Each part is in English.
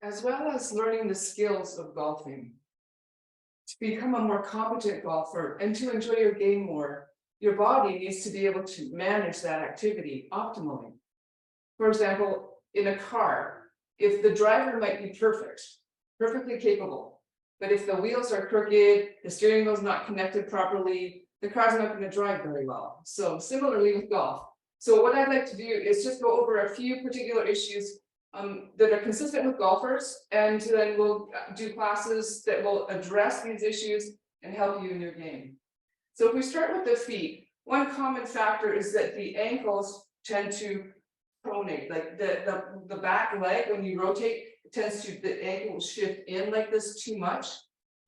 as well as learning the skills of golfing. To become a more competent golfer and to enjoy your game more, your body needs to be able to manage that activity optimally. For example, in a car, if the driver might be perfectly capable, but if the wheels are crooked, the steering wheel's not connected properly, the car's not going to drive very well. So similarly with golf. So what I'd like to do is just go over a few particular issues that are consistent with golfers, and then we'll do classes that will address these issues and help you in your game. So if we start with the feet, one common factor is that the ankles tend to pronate, like the back leg, when you rotate, the ankle will shift in like this too much.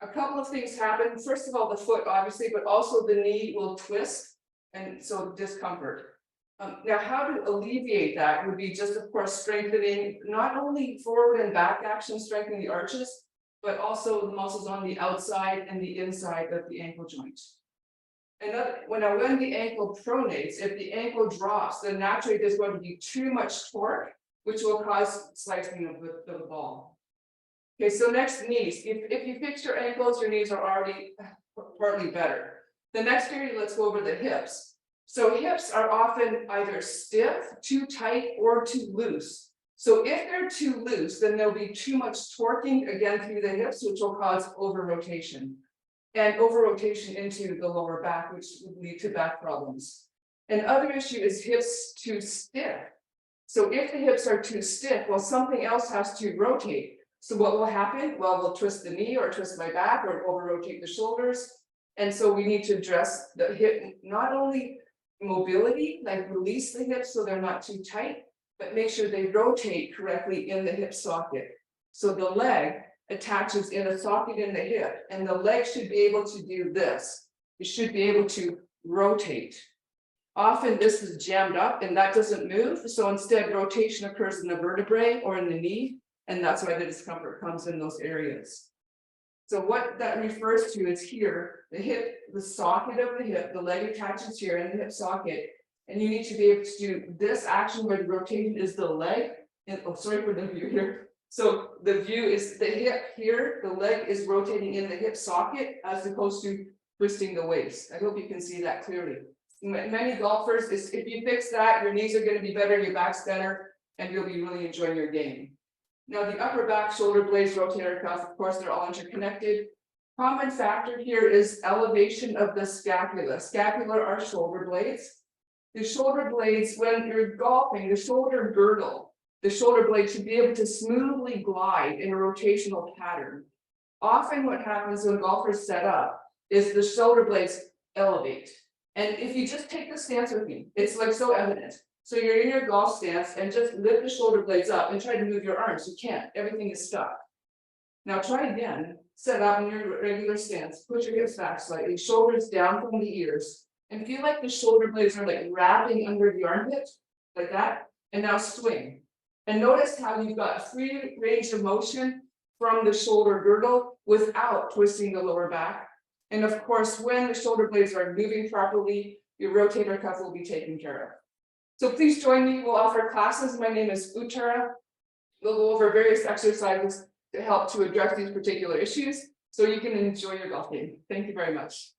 A couple of things happen. First of all, the foot, obviously, but also the knee will twist, and so discomfort. Now, how to alleviate that would be just, of course, strengthening not only forward and back action, strengthening the arches, but also the muscles on the outside and the inside of the ankle joint. And when the ankle pronates, if the ankle drops, then naturally there's going to be too much torque, which will cause slicing of the ball. Okay, so next, knees. If you fix your ankles, your knees are already partly better. The next area, let's go over the hips. So hips are often either stiff, too tight, or too loose. So if they're too loose, then there'll be too much torquing again through the hips, which will cause over-rotation. And over-rotation into the lower back, which would lead to back problems. Another issue is hips too stiff. So if the hips are too stiff, well, something else has to rotate. So what will happen? Well, we'll twist the knee or twist my back or over-rotate the shoulders. And so we need to address the hip, not only mobility, like release the hips so they're not too tight, but make sure they rotate correctly in the hip socket. So the leg attaches in a socket in the hip, and the leg should be able to do this. It should be able to rotate. Often this is jammed up and that doesn't move. So instead, rotation occurs in the vertebrae or in the knee, and that's why the discomfort comes in those areas. So what that refers to is here, the hip, the socket of the hip, the leg attaches here in the hip socket, and you need to be able to do this action where the rotation is the leg. And, oh, sorry for the view here. So the view is the hip here, the leg is rotating in the hip socket as opposed to twisting the waist. I hope you can see that clearly. Many golfers, if you fix that, your knees are going to be better, your back's better, and you'll be really enjoying your game. Now, the upper back, shoulder blades, rotator cuff, of course, they're all interconnected. Common factor here is elevation of the scapula. Scapula are shoulder blades. The shoulder blades, when you're golfing, the shoulder girdle, the shoulder blade should be able to smoothly glide in a rotational pattern. Often what happens when golfers set up is the shoulder blades elevate. And if you just take the stance with me, it's like so evident. So you're in your golf stance and just lift the shoulder blades up and try to move your arms. You can't, everything is stuck. Now try again, set up in your regular stance, put your hips back slightly, shoulders down from the ears, and feel like the shoulder blades are like wrapping under the armpit, like that. And now swing. And notice how you've got free range of motion from the shoulder girdle without twisting the lower back. And of course, when the shoulder blades are moving properly, your rotator cuff will be taken care of. So please join me. We'll offer classes. My name is Uttara. We'll go over various exercises to help to address these particular issues so you can enjoy your golf game. Thank you very much.